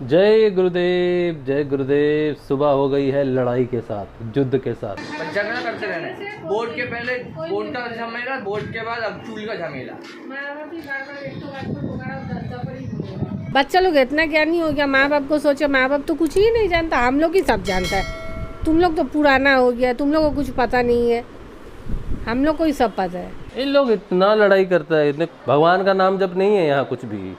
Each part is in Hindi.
जय गुरुदेव जय गुरुदेव। सुबह हो गई है लड़ाई के साथ, युद्ध के साथ। झगड़ा करते रहना। बोर्ड के पहले बोर्ड का झमेला, बोर्ड के बाद अब चूल का झमेला। बच्चा लोग इतना ज्ञानी हो गया, माँ बाप को सोचे, माँ बाप तो कुछ ही नहीं जानता, हम लोग ही सब जानता है। तुम लोग तो पुराना हो गया, तुम लोग को कुछ पता नहीं है, हम लोग को ही सब पता है। इन लोग इतना लड़ाई करता है, इतने भगवान का नाम जब नहीं है यहाँ कुछ भी।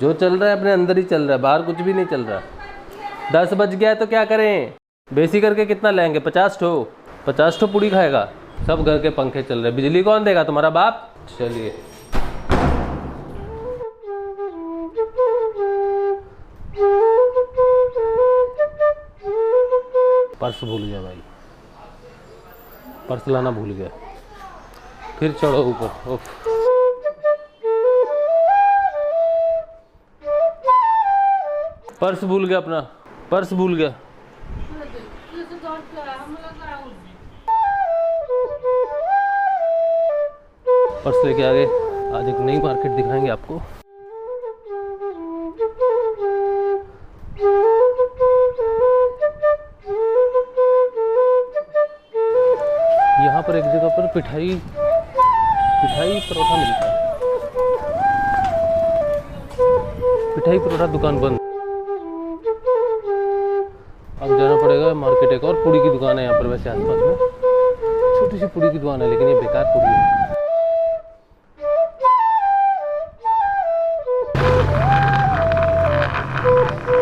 जो चल रहा है अपने अंदर ही चल रहा है, बाहर कुछ भी नहीं चल रहा। 10 बज गया है तो क्या करें? बेसी करके कितना लेंगे? 50 ठो 50 ठो पूड़ी खाएगा। सब घर के पंखे चल रहे, बिजली कौन देगा? तुम्हारा बाप। चलिए पर्स भूल गया भाई, पर्स लाना भूल गया। फिर चढ़ो ऊपर। उफ। पर्स भूल गया अपना, पर्स भूल गया। पर्स लेके आ गए। आज एक नई मार्केट दिखाएंगे आपको। यहाँ पर एक जगह पर पिठाई परोठा मिलता है। पिठाई परोठा दुकान बंद। अब जाना पड़ेगा मार्केट। एक और पूड़ी की दुकान है यहाँ पर, वैसे आसपास में छोटी सी पूड़ी की दुकान है, लेकिन ये बेकार पूड़ी है।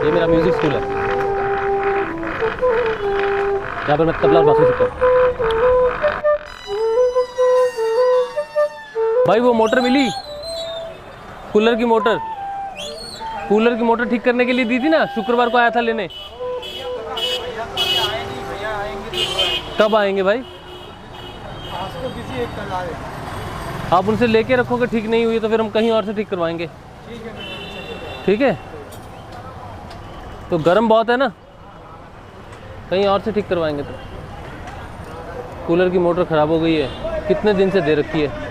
ये मेरा म्यूजिक स्कूल है, यहाँ पर मैं तबला और बांसुरी सीखता हूँ। भाई वो मोटर मिली, कूलर की मोटर ठीक करने के लिए दी थी ना, शुक्रवार को आया था लेने। कब आएंगे भाई? आप उनसे लेके रखोगे, ठीक नहीं हुई तो फिर हम कहीं और से ठीक करवाएंगे। ठीक है, तो गर्म बहुत है ना, कहीं और से ठीक करवाएंगे। तो कूलर की मोटर ख़राब हो गई है, कितने दिन से दे रखी है।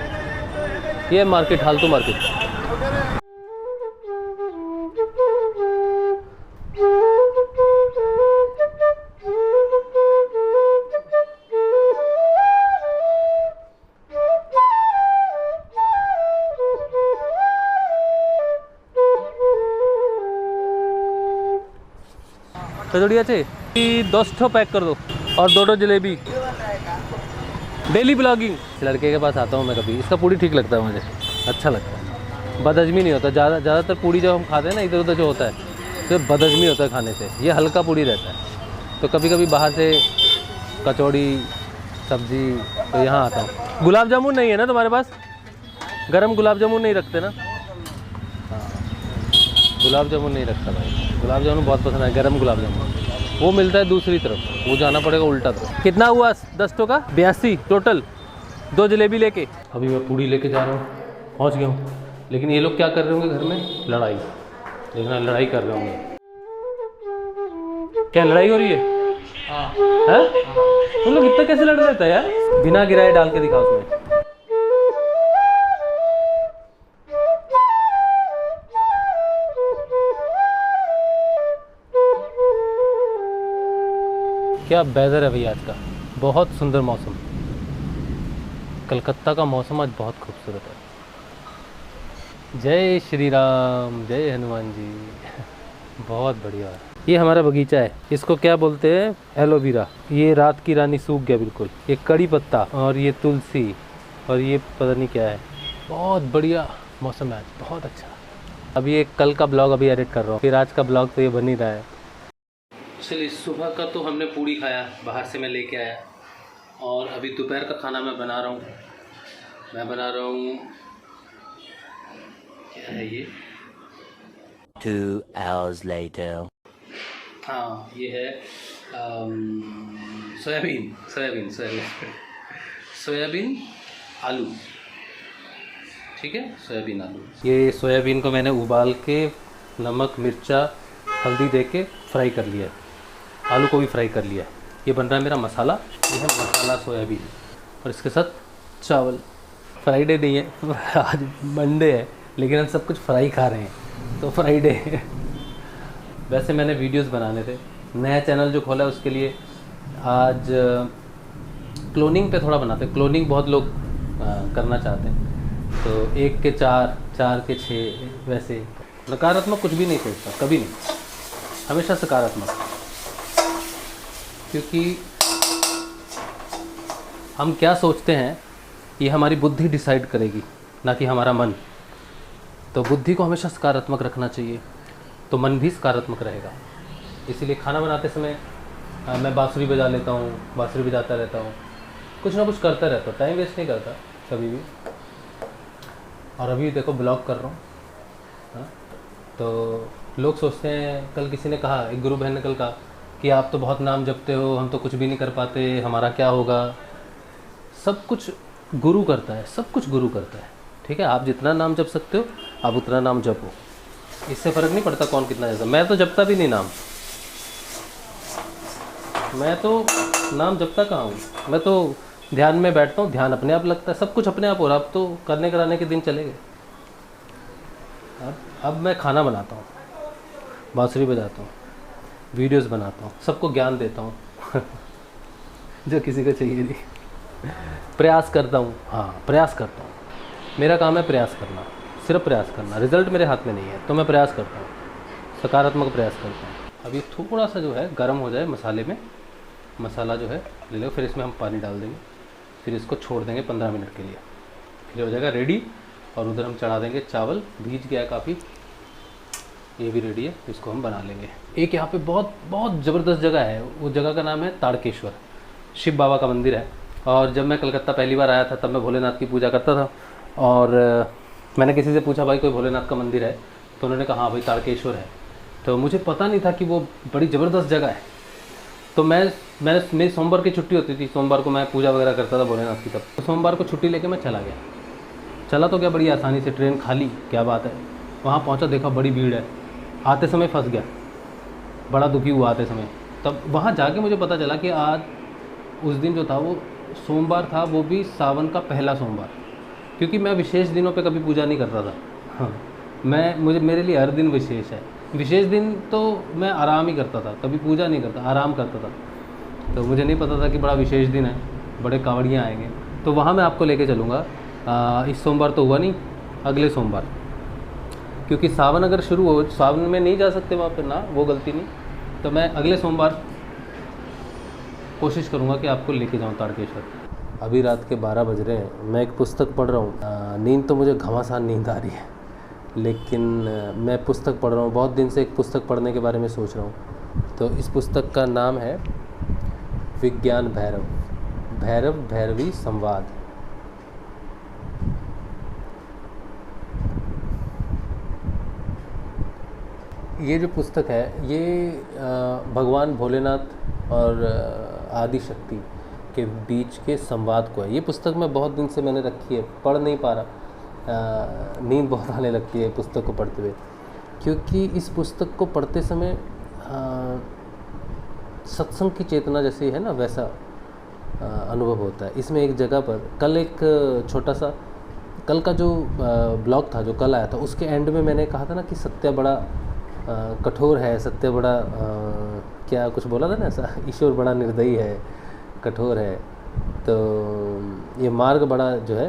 ये मार्केट, हालतू मार्केट। कचौड़ी अच्छे 10 ठो पैक कर दो और 2 जलेबी। Daily blogging. लड़के के पास आता हूँ मैं कभी, इसका पूड़ी ठीक लगता है मुझे, अच्छा लगता है, बदहजमी नहीं होता। ज़्यादातर पूड़ी जब हम खाते हैं ना इधर उधर जो होता है, सिर्फ बदहजमी होता है खाने से। ये हल्का पूड़ी रहता है। तो कभी कभी बाहर से कचौड़ी सब्जी तो यहाँ आता हूँ। गुलाब जामुन नहीं है ना तुम्हारे पास? गरम गुलाब जामुन नहीं रखते ना? हाँ, गुलाब जामुन नहीं रखता भाई। गुलाब जामुन बहुत पसंद है, गरम गुलाब जामुन। वो मिलता है दूसरी तरफ, वो जाना पड़ेगा उल्टा तरफ। कितना हुआ 10 टोका? 82 टोटल। 2 जलेबी लेके अभी मैं पूड़ी लेके जा रहा हूँ, पहुँच गया हूँ। लेकिन ये लोग क्या कर रहे होंगे घर में? लड़ाई। देखना, लड़ाई कर रहे होंगे। क्या लड़ाई हो रही है? हाँ, तुम लोग इतना कैसे लड़ रहे थे यार? बिना गिराए डाल के दिखाओ उसमें। क्या वेदर है भैया आज का, बहुत सुंदर मौसम। कलकत्ता का मौसम आज बहुत खूबसूरत है। जय श्री राम, जय हनुमान जी। बहुत बढ़िया। ये हमारा बगीचा है, इसको क्या बोलते हैं? एलोवेरा। ये रात की रानी सूख गया बिल्कुल। ये कड़ी पत्ता और ये तुलसी और ये पता नहीं क्या है। बहुत बढ़िया मौसम है आज, बहुत अच्छा। अभी एक कल का ब्लॉग अभी एडिट कर रहा हूँ, फिर आज का ब्लॉग तो ये बन ही रहा है। चलिए, सुबह का तो हमने पूड़ी खाया, बाहर से मैं लेके आया। और अभी दोपहर का खाना मैं बना रहा हूँ। क्या है ये? 2 hours later. हाँ, ये है सोयाबीन आलू। ठीक है, सोयाबीन आलू। ये सोयाबीन को मैंने उबाल के नमक मिर्चा हल्दी दे के फ्राई कर लिया है। आलू को भी फ्राई कर लिया। ये बन रहा है मेरा मसाला। ये है मसाला सोयाबीन, और इसके साथ चावल। फ्राइडे नहीं है आज, मंडे है, लेकिन हम सब कुछ फ्राई खा रहे हैं, तो फ्राइडे है। वैसे मैंने वीडियोस बनाने थे, नया चैनल जो खोला है उसके लिए आज क्लोनिंग पे थोड़ा बनाते हैं। क्लोनिंग बहुत लोग करना चाहते हैं, तो 1 के 4, 4 के 6, वैसे नकारात्मक कुछ भी नहीं सोचता, कभी नहीं, हमेशा सकारात्मक। क्योंकि हम क्या सोचते हैं ये हमारी बुद्धि डिसाइड करेगी, ना कि हमारा मन। तो बुद्धि को हमेशा सकारात्मक रखना चाहिए, तो मन भी सकारात्मक रहेगा। इसीलिए खाना बनाते समय मैं बांसुरी बजा लेता हूँ, बांसुरी बजाता रहता हूँ, कुछ ना कुछ करता रहता हूँ, टाइम वेस्ट नहीं करता कभी भी। और अभी देखो ब्लॉग कर रहा हूँ। हाँ, तो लोग सोचते हैं, कल किसी ने कहा, एक गुरु बहन ने कल कहा कि आप तो बहुत नाम जपते हो, हम तो कुछ भी नहीं कर पाते, हमारा क्या होगा। सब कुछ गुरु करता है, सब कुछ गुरु करता है, ठीक है। आप जितना नाम जप सकते हो आप उतना नाम जपो, इससे फ़र्क नहीं पड़ता कौन कितना जपता। मैं तो जपता भी नहीं नाम, मैं तो नाम जपता कहाँ हूँ, मैं तो ध्यान में बैठता हूँ, ध्यान अपने आप लगता है, सब कुछ अपने आप हो रहा। अब तो करने कराने के दिन चले गए। अब मैं खाना बनाता हूँ, बांसुरी बजाता हूँ, वीडियोस बनाता हूँ, सबको ज्ञान देता हूँ जो किसी को चाहिए नहीं। प्रयास करता हूँ, हाँ प्रयास करता हूँ, मेरा काम है प्रयास करना, सिर्फ प्रयास करना। रिज़ल्ट मेरे हाथ में नहीं है, तो मैं प्रयास करता हूँ, सकारात्मक प्रयास करता हूँ। अभी थोड़ा सा जो है गर्म हो जाए मसाले में, मसाला जो है ले लो, फिर इसमें हम पानी डाल देंगे, फिर इसको छोड़ देंगे 15 मिनट के लिए, फिर हो जाएगा रेडी। और उधर हम चढ़ा देंगे चावल, भीज गया है काफ़ी, ये भी रेडी है, इसको हम बना लेंगे। एक यहाँ पे बहुत बहुत ज़बरदस्त जगह है, वो जगह का नाम है ताड़केश्वर, शिव बाबा का मंदिर है। और जब मैं कलकत्ता पहली बार आया था तब मैं भोलेनाथ की पूजा करता था, और मैंने किसी से पूछा भाई कोई भोलेनाथ का मंदिर है, तो उन्होंने कहा हाँ भाई ताड़केश्वर है। तो मुझे पता नहीं था कि वो बड़ी ज़बरदस्त जगह है। तो मेरी सोमवार की छुट्टी होती थी, सोमवार को मैं पूजा वगैरह करता था भोलेनाथ की। तब तो सोमवार को छुट्टी लेके मैं चला गया, चला तो क्या बड़ी आसानी से, ट्रेन खाली, क्या बात है। वहाँ पहुँचा, देखा बड़ी भीड़ है, आते समय फंस गया, बड़ा दुखी हुआ आते समय। तब वहाँ जाके मुझे पता चला कि आज उस दिन जो था वो सोमवार था, वो भी सावन का पहला सोमवार। क्योंकि मैं विशेष दिनों पे कभी पूजा नहीं करता था। हाँ, मेरे लिए हर दिन विशेष है। विशेष दिन तो मैं आराम ही करता था, कभी पूजा नहीं करता, आराम करता था। तो मुझे नहीं पता था कि बड़ा विशेष दिन है, बड़े कांवड़ियाँ आएंगे। तो वहाँ मैं आपको लेके चलूँगा। इस सोमवार तो हुआ नहीं, अगले सोमवार, क्योंकि सावन अगर शुरू हो, सावन में नहीं जा सकते वहाँ पर ना, वो गलती नहीं। तो मैं अगले सोमवार कोशिश करूँगा कि आपको लेके जाऊँ ताड़केश्वर। अभी रात के 12 बज रहे हैं, मैं एक पुस्तक पढ़ रहा हूँ। नींद तो मुझे घमासान नींद आ रही है, लेकिन मैं पुस्तक पढ़ रहा हूँ। बहुत दिन से एक पुस्तक पढ़ने के बारे में सोच रहा हूँ। तो इस पुस्तक का नाम है विज्ञान भैरव, भैरव भैरवी संवाद। ये जो पुस्तक है ये भगवान भोलेनाथ और आदि शक्ति के बीच के संवाद को है। ये पुस्तक मैं बहुत दिन से मैंने रखी है, पढ़ नहीं पा रहा। नींद बहुत आने लगती है पुस्तक को पढ़ते हुए, क्योंकि इस पुस्तक को पढ़ते समय सत्संग की चेतना जैसी है ना, वैसा अनुभव होता है। इसमें एक जगह पर कल एक छोटा सा, कल का जो ब्लॉग था जो कल आया था, उसके एंड में मैंने कहा था ना कि सत्य बड़ा कठोर है, सत्य बड़ा क्या कुछ बोला था ना ऐसा, ईश्वर बड़ा निर्दयी है, कठोर है। तो ये मार्ग बड़ा जो है,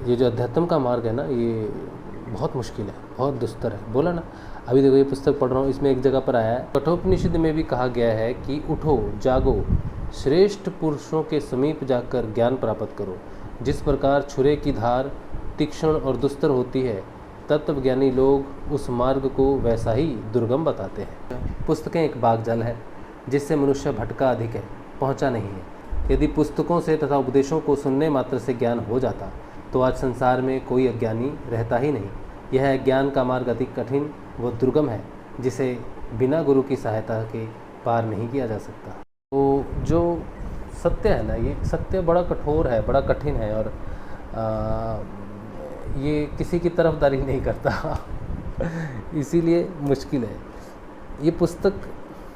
ये जो अध्यात्म का मार्ग है ना, ये बहुत मुश्किल है, बहुत दुस्तर है, बोला ना। अभी देखो ये पुस्तक पढ़ रहा हूँ, इसमें एक जगह पर आया है, कठोपनिषद में भी कहा गया है कि उठो जागो, श्रेष्ठ पुरुषों के समीप जाकर ज्ञान प्राप्त करो। जिस प्रकार छुरे की धार तीक्ष्ण और दुस्तर होती है, तत्वज्ञानी लोग उस मार्ग को वैसा ही दुर्गम बताते हैं। पुस्तकें एक बागजाल है जिससे मनुष्य भटका अधिक है, पहुंचा नहीं है। यदि पुस्तकों से तथा उपदेशों को सुनने मात्र से ज्ञान हो जाता तो आज संसार में कोई अज्ञानी रहता ही नहीं। यह ज्ञान का मार्ग अति कठिन व दुर्गम है, जिसे बिना गुरु की सहायता के पार नहीं किया जा सकता। तो जो सत्य है ना, ये सत्य बड़ा कठोर है, बड़ा कठिन है, और ये किसी की तरफदारी नहीं करता इसीलिए मुश्किल है। ये पुस्तक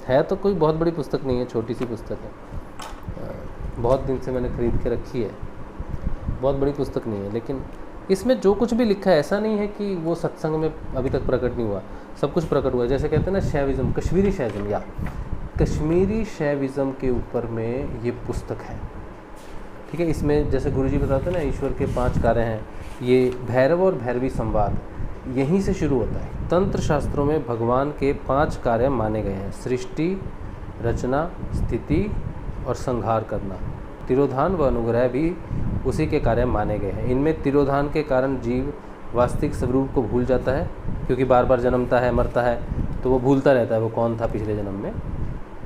है तो कोई बहुत बड़ी पुस्तक नहीं है, छोटी सी पुस्तक है, बहुत दिन से मैंने खरीद के रखी है, बहुत बड़ी पुस्तक नहीं है। लेकिन इसमें जो कुछ भी लिखा है ऐसा नहीं है कि वो सत्संग में अभी तक प्रकट नहीं हुआ। सब कुछ प्रकट हुआ है। जैसे कहते हैं ना शैविज़म, कश्मीरी शैविज़म, या कश्मीरी शैविज़म के ऊपर में ये पुस्तक है, ठीक है। इसमें जैसे गुरुजी बताते हैं ना ईश्वर के 5 कार्य हैं, ये भैरव और भैरवी संवाद यहीं से शुरू होता है। तंत्र शास्त्रों में भगवान के 5 कार्य माने गए हैं, सृष्टि, रचना, स्थिति और संहार करना। तिरोधान व अनुग्रह भी उसी के कार्य माने गए हैं। इनमें तिरोधान के कारण जीव वास्तविक स्वरूप को भूल जाता है, क्योंकि बार बार जन्मता है, मरता है, तो वो भूलता रहता है वो कौन था पिछले जन्म में,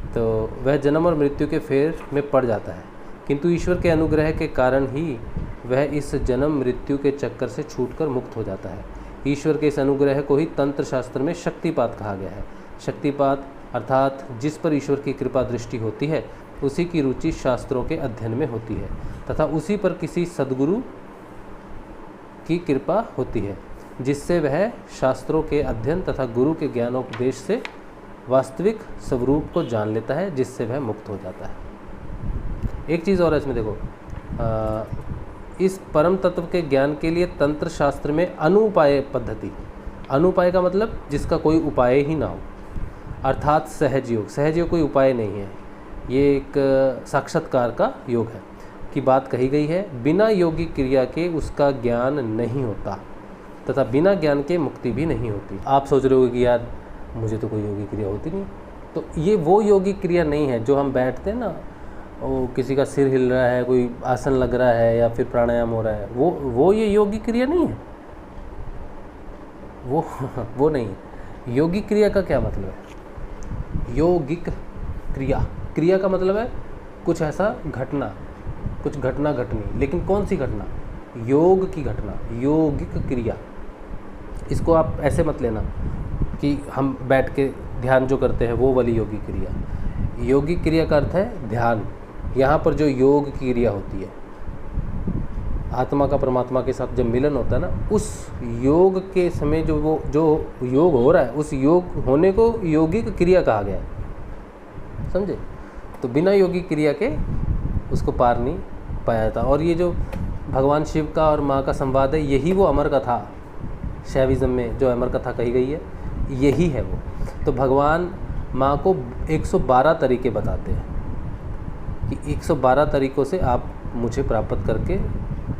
तो वह जन्म और मृत्यु के फेर में पड़ जाता है। किंतु ईश्वर के अनुग्रह के कारण ही वह इस जन्म मृत्यु के चक्कर से छूटकर मुक्त हो जाता है। ईश्वर के इस अनुग्रह को ही तंत्र शास्त्र में शक्तिपात कहा गया है। शक्तिपात अर्थात जिस पर ईश्वर की कृपा दृष्टि होती है उसी की रुचि शास्त्रों के अध्ययन में होती है तथा उसी पर किसी सद्गुरु की कृपा होती है, जिससे वह शास्त्रों के अध्ययन तथा गुरु के ज्ञानोपदेश से वास्तविक स्वरूप को जान लेता है, जिससे वह मुक्त हो जाता है। एक चीज़ और है इसमें देखो, इस परम तत्व के ज्ञान के लिए तंत्र शास्त्र में अनुपाय पद्धति, अनुपाय का मतलब जिसका कोई उपाय ही ना हो, अर्थात सहज योग। सहज योग कोई उपाय नहीं है, ये एक साक्षात्कार का योग है की बात कही गई है। बिना योगी क्रिया के उसका ज्ञान नहीं होता तथा बिना ज्ञान के मुक्ति भी नहीं होती। आप सोच रहे हो कि यार मुझे तो कोई योगी क्रिया होती नहीं, तो ये वो योगी क्रिया नहीं है जो हम बैठते हैं ना, वो किसी का सिर हिल रहा है, कोई आसन लग रहा है या फिर प्राणायाम हो रहा है, वो ये योगी क्रिया नहीं है, वो नहीं है। योगी क्रिया का क्या मतलब है? योगिक क्रिया, क्रिया का मतलब है कुछ ऐसा घटना, कुछ घटना घटनी, लेकिन कौन सी घटना? योग की घटना, योगिक क्रिया। इसको आप ऐसे मत लेना कि हम बैठ के ध्यान जो करते हैं वो वाली योगी क्रिया। योगी क्रिया का अर्थ है ध्यान। यहाँ पर जो योग की क्रिया होती है, आत्मा का परमात्मा के साथ जब मिलन होता है ना, उस योग के समय जो योग हो रहा है, उस योग होने को योगिक क्रिया कहा गया है, समझे? तो बिना योगी क्रिया के उसको पार नहीं पाया जाता। और ये जो भगवान शिव का और माँ का संवाद है, यही वो अमर कथा, शैविज़म में जो अमर कथा कही गई है यही है वो। तो भगवान माँ को 112 तरीके बताते हैं कि 112 तरीक़ों से आप मुझे प्राप्त करके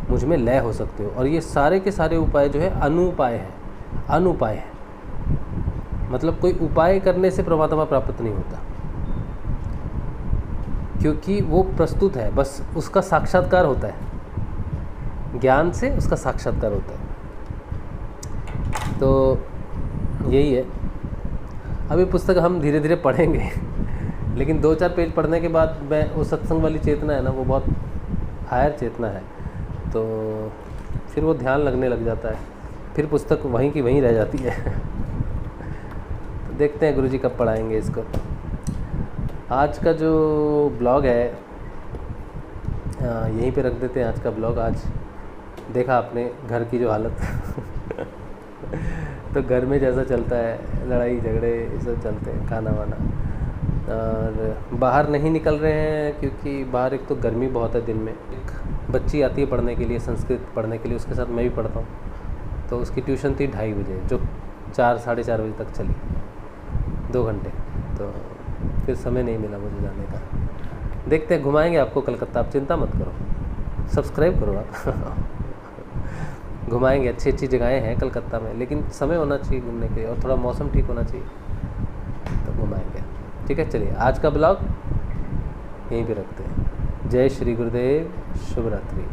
मुझ में लय हो सकते हो। और ये सारे के सारे उपाय जो है अनुपाय है, अनुपाय है, मतलब कोई उपाय करने से परमात्मा प्राप्त नहीं होता, क्योंकि वो प्रस्तुत है, बस उसका साक्षात्कार होता है, ज्ञान से उसका साक्षात्कार होता है। तो यही है। अभी पुस्तक हम धीरे धीरे पढ़ेंगे लेकिन 2-4 पेज पढ़ने के बाद मैं वो सत्संग वाली चेतना है ना, वो बहुत हायर चेतना है, तो फिर वो ध्यान लगने लग जाता है, फिर पुस्तक वहीं की वहीं रह जाती है। तो देखते हैं गुरुजी कब पढ़ाएंगे इसको। आज का जो ब्लॉग है यहीं पे रख देते हैं। आज का ब्लॉग, आज देखा आपने घर की जो हालत तो घर में जैसा चलता है, लड़ाई झगड़े ये सब चलते हैं, खाना वाना, और बाहर नहीं निकल रहे हैं क्योंकि बाहर एक तो गर्मी बहुत है दिन में। एक बच्ची आती है पढ़ने के लिए, संस्कृत पढ़ने के लिए, उसके साथ मैं भी पढ़ता हूँ, तो उसकी ट्यूशन थी 2:30 बजे, जो 4-4:30 बजे तक चली, 2 घंटे, तो फिर समय नहीं मिला मुझे जाने का। देखते हैं, घुमाएंगे आपको कलकत्ता, आप चिंता मत करो, सब्सक्राइब करो आप घुमाएंगे, अच्छी अच्छी जगहें हैं कलकत्ता में, लेकिन समय होना चाहिए घूमने के लिए और थोड़ा मौसम ठीक होना चाहिए, तो घुमाएंगे। ठीक है, चलिए आज का ब्लॉग यहीं पे रखते हैं। जय श्री गुरुदेव, शुभ रात्रि।